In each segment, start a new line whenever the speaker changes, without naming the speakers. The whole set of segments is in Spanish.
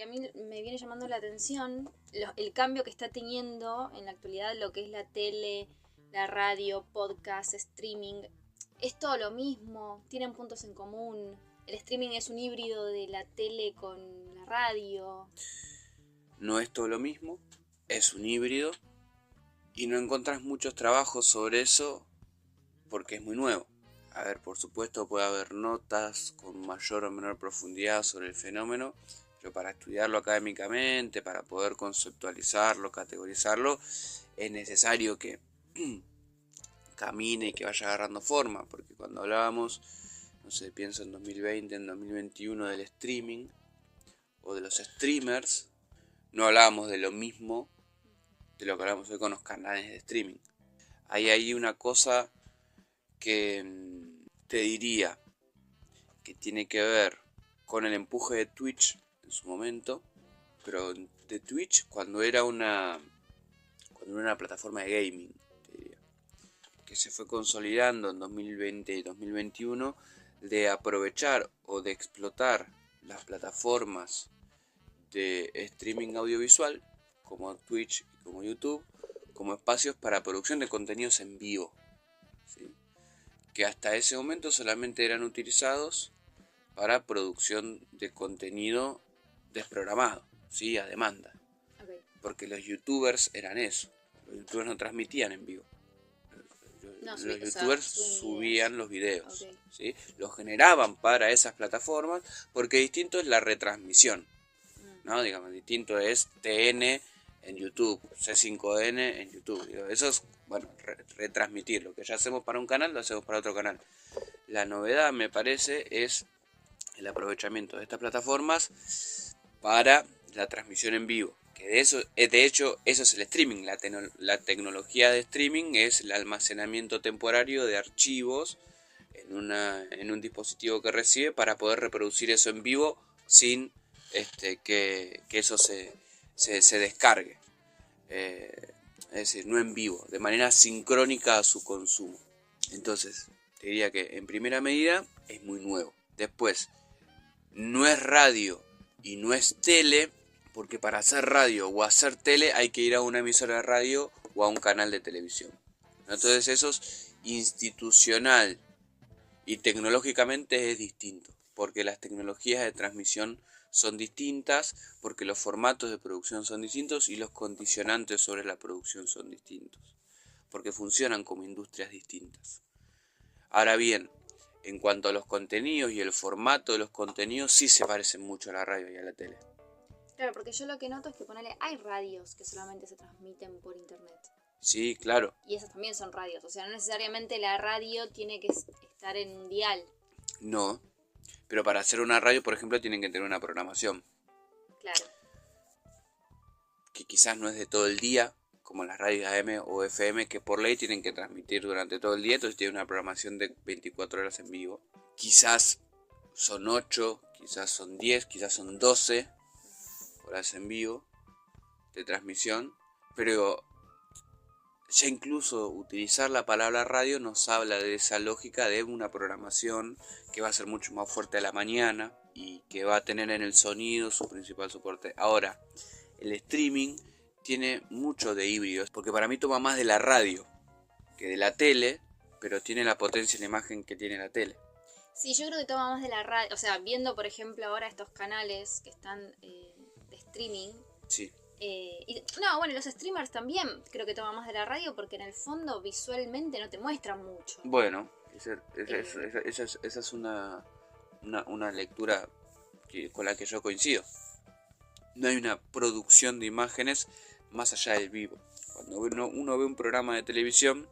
a mí me viene llamando la atención el cambio que está teniendo en la actualidad lo que es la tele, la radio, podcast, streaming. Es todo lo mismo, tienen puntos en común. El streaming es un híbrido de la tele con la radio.
No es todo lo mismo, es un híbrido y no encontrás muchos trabajos sobre eso porque es muy nuevo. A ver, por supuesto puede haber notas con mayor o menor profundidad sobre el fenómeno, pero para estudiarlo académicamente, para poder conceptualizarlo, categorizarlo, es necesario que camine y que vaya agarrando forma, porque cuando hablábamos, no sé, pienso en 2020, en 2021 del streaming o de los streamers, no hablábamos de lo mismo de lo que hablamos hoy con los canales de streaming. Hay ahí una cosa que te diría que tiene que ver con el empuje de Twitch en su momento, pero de Twitch cuando era una plataforma de gaming, te diría, que se fue consolidando en 2020 y 2021 de aprovechar o de explotar las plataformas de streaming audiovisual como Twitch y como YouTube como espacios para producción de contenidos en vivo, ¿sí? Que hasta ese momento solamente eran utilizados para producción de contenido desprogramado, ¿sí? A demanda.
Okay.
Porque los youtubers eran eso. Los youtubers no transmitían en vivo. Los youtubers subían los videos, okay. ¿Sí? Los generaban para esas plataformas porque distinto es la retransmisión, ¿no? Digamos, distinto es TN en YouTube, C5N en YouTube. Eso es, bueno, retransmitir. Lo que ya hacemos para un canal, lo hacemos para otro canal. La novedad, me parece, es el aprovechamiento de estas plataformas para la transmisión en vivo. Que de hecho, eso es el streaming. La tecnología de streaming es el almacenamiento temporario de archivos en un dispositivo que recibe para poder reproducir eso en vivo sin que eso se descargue. Es decir, no en vivo, de manera sincrónica a su consumo. Entonces, te diría que en primera medida es muy nuevo. Después, no es radio y no es tele, porque para hacer radio o hacer tele hay que ir a una emisora de radio o a un canal de televisión. Entonces eso es institucional y tecnológicamente es distinto, porque las tecnologías de transmisión son distintas, porque los formatos de producción son distintos y los condicionantes sobre la producción son distintos, porque funcionan como industrias distintas. Ahora bien, en cuanto a los contenidos y el formato de los contenidos, sí se parecen mucho a la radio y a la tele.
Claro, porque yo lo que noto es que hay radios que solamente se transmiten por internet.
Sí, claro.
Y esas también son radios, o sea, no necesariamente la radio tiene que estar en un dial.
No, pero para hacer una radio, por ejemplo, tienen que tener una programación.
Claro.
Que quizás no es de todo el día, como las radios AM o FM, que por ley tienen que transmitir durante todo el día, entonces tienen una programación de 24 horas en vivo. Quizás son 8, quizás son 10, quizás son 12 horas en vivo de transmisión, pero ya incluso utilizar la palabra radio nos habla de esa lógica de una programación que va a ser mucho más fuerte a la mañana y que va a tener en el sonido su principal soporte. Ahora, el streaming tiene mucho de híbridos, porque para mí toma más de la radio que de la tele, pero tiene la potencia en la imagen que tiene la tele.
Sí, yo creo que toma más de la radio, o sea, viendo por ejemplo ahora estos canales que están de streaming.
Sí.
Los streamers también creo que toman más de la radio porque en el fondo visualmente no te muestran mucho.
Bueno, esa es una lectura con la que yo coincido. No hay una producción de imágenes más allá del vivo. Cuando uno ve un programa de televisión,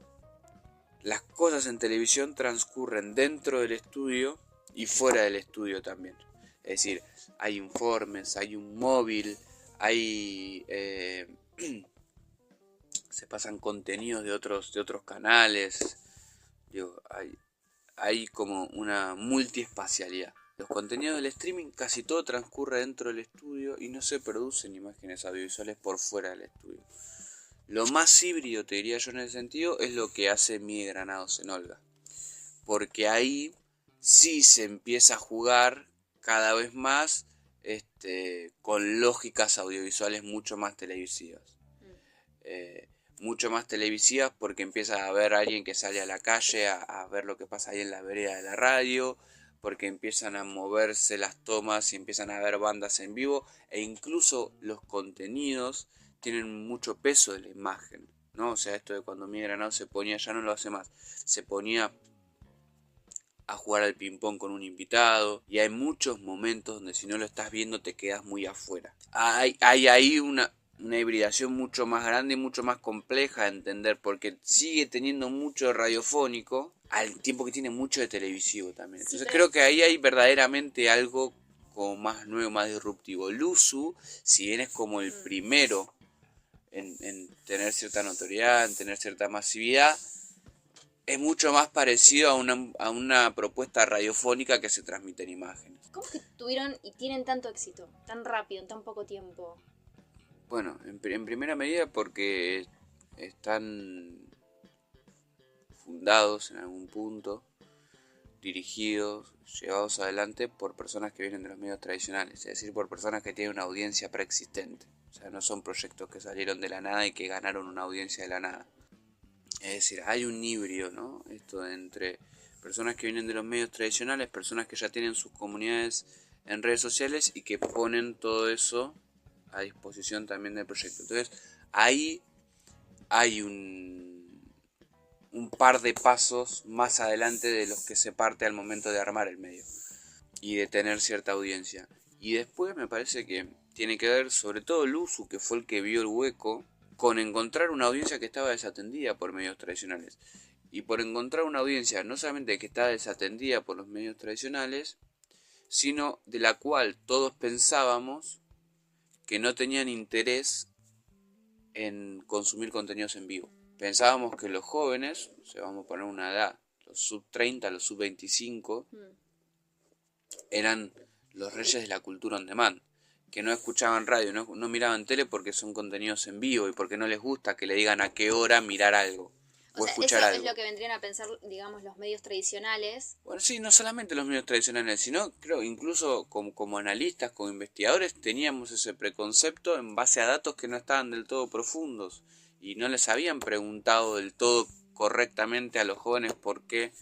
las cosas en televisión transcurren dentro del estudio y fuera del estudio también. Es decir, hay informes, hay un móvil, hay se pasan contenidos de otros canales. Digo, hay como una multiespacialidad. Los contenidos del streaming casi todo transcurre dentro del estudio y no se producen imágenes audiovisuales por fuera del estudio. Lo más híbrido, te diría yo en ese sentido, es lo que hace Miguel Granados en Olga. Porque ahí sí se empieza a jugar cada vez más con lógicas audiovisuales mucho más televisivas. Mucho más televisivas porque empieza a ver a alguien que sale a la calle a ver lo que pasa ahí en la vereda de la radio, porque empiezan a moverse las tomas y empiezan a ver bandas en vivo, e incluso los contenidos tienen mucho peso de la imagen, ¿no? O sea, esto de cuando Miguel Granados se ponía, ya no lo hace más, se ponía a jugar al ping-pong con un invitado, y hay muchos momentos donde si no lo estás viendo te quedas muy afuera. Hay ahí una hibridación mucho más grande y mucho más compleja de entender, porque sigue teniendo mucho de radiofónico al tiempo que tiene mucho de televisivo también. Entonces creo que ahí hay verdaderamente algo como más nuevo, más disruptivo. Luzu, si bien es como el primero en tener cierta notoriedad, en tener cierta masividad, es mucho más parecido a una propuesta radiofónica que se transmite en imágenes.
¿Cómo que tuvieron y tienen tanto éxito, tan rápido, en tan poco tiempo?
Bueno, en primera medida porque están fundados en algún punto, dirigidos, llevados adelante por personas que vienen de los medios tradicionales, es decir, por personas que tienen una audiencia preexistente. O sea, no son proyectos que salieron de la nada y que ganaron una audiencia de la nada. Es decir, hay un híbrido, ¿no? Esto entre personas que vienen de los medios tradicionales, personas que ya tienen sus comunidades en redes sociales y que ponen todo eso a disposición también del proyecto. Entonces, ahí hay un par de pasos más adelante de los que se parte al momento de armar el medio y de tener cierta audiencia. Y después me parece que tiene que ver, sobre todo Luzu, que fue el que vio el hueco, con encontrar una audiencia que estaba desatendida por medios tradicionales. Y por encontrar una audiencia no solamente que está desatendida por los medios tradicionales, sino de la cual todos pensábamos que no tenían interés en consumir contenidos en vivo. Pensábamos que los jóvenes, o sea, vamos a poner una edad, los sub 30, los sub 25, eran los reyes de la cultura on demand, que no escuchaban radio, no miraban tele porque son contenidos en vivo y porque no les gusta que le digan a qué hora mirar algo. O escuchar
eso
algo.
Es lo que vendrían a pensar, digamos, los medios tradicionales.
Bueno, sí, no solamente los medios tradicionales, sino creo incluso como analistas, como investigadores, teníamos ese preconcepto en base a datos que no estaban del todo profundos y no les habían preguntado del todo correctamente a los jóvenes por qué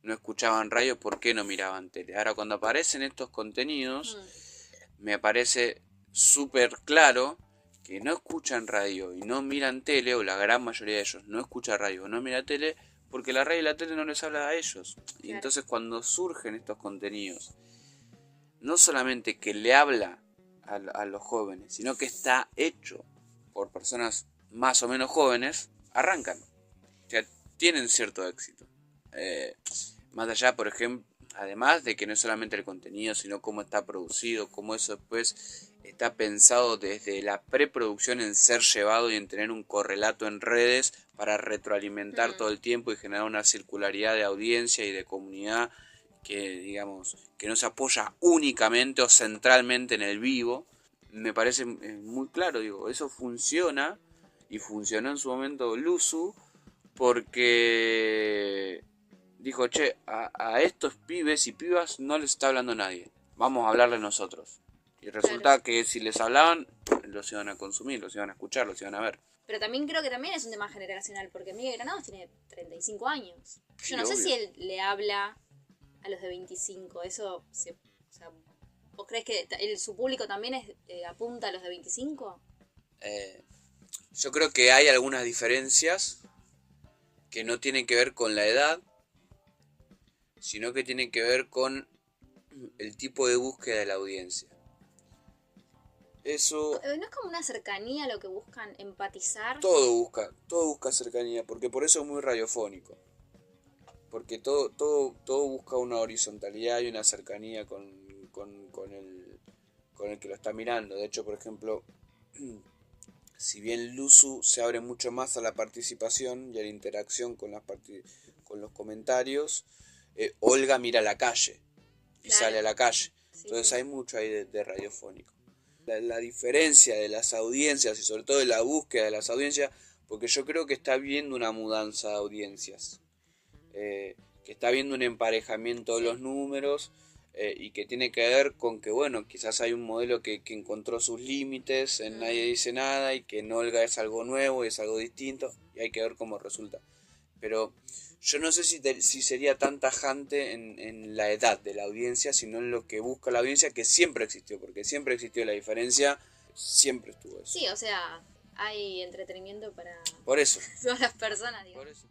no escuchaban radio, por qué no miraban tele. Ahora, cuando aparecen estos contenidos, me parece súper claro que no escuchan radio y no miran tele, o la gran mayoría de ellos no escucha radio o no mira tele, porque la radio y la tele no les habla a ellos. Claro. Y entonces cuando surgen estos contenidos, no solamente que le habla a los jóvenes, sino que está hecho por personas más o menos jóvenes, arrancan. O sea, tienen cierto éxito. Más allá, por ejemplo, además de que no es solamente el contenido, sino cómo está producido, cómo eso después está pensado desde la preproducción en ser llevado y en tener un correlato en redes para retroalimentar todo el tiempo y generar una circularidad de audiencia y de comunidad que, digamos, que no se apoya únicamente o centralmente en el vivo. Me parece muy claro, digo, eso funciona y funcionó en su momento Luzu porque dijo, che, a estos pibes y pibas no les está hablando nadie, vamos a hablarle nosotros. Y resulta que si les hablaban, los iban a consumir, los iban a escuchar, los iban a ver.
Pero también creo que también es un tema generacional, porque Miguel Granados tiene 35 años.
Sí,
yo no
obvio.
sé si él le habla a los de 25, o sea, ¿vos crees que su público también apunta a los de 25?
Yo creo que hay algunas diferencias que no tienen que ver con la edad, sino que tienen que ver con el tipo de búsqueda de la audiencia. Eso...
¿No es como una cercanía lo que buscan, empatizar?
Todo busca cercanía, porque por eso es muy radiofónico. Porque todo busca una horizontalidad y una cercanía con el que lo está mirando. De hecho, por ejemplo, si bien Luzu se abre mucho más a la participación y a la interacción con los comentarios, Olga mira a la calle y
Claro.
sale a la calle.
Sí,
Entonces
sí.
hay mucho ahí de radiofónico. La diferencia de las audiencias y sobre todo de la búsqueda de las audiencias, porque yo creo que está habiendo una mudanza de audiencias, que está habiendo un emparejamiento de los números, y que tiene que ver con que, bueno, quizás hay un modelo que encontró sus límites, en Nadie Dice Nada, y que en Olga es algo nuevo y es algo distinto, y hay que ver cómo resulta. Pero yo no sé si sería tan tajante en la edad de la audiencia, sino en lo que busca la audiencia, que siempre existió, porque siempre existió la diferencia, siempre estuvo eso.
Sí, o sea, hay entretenimiento para
por eso.
todas las personas, digamos.
Por eso.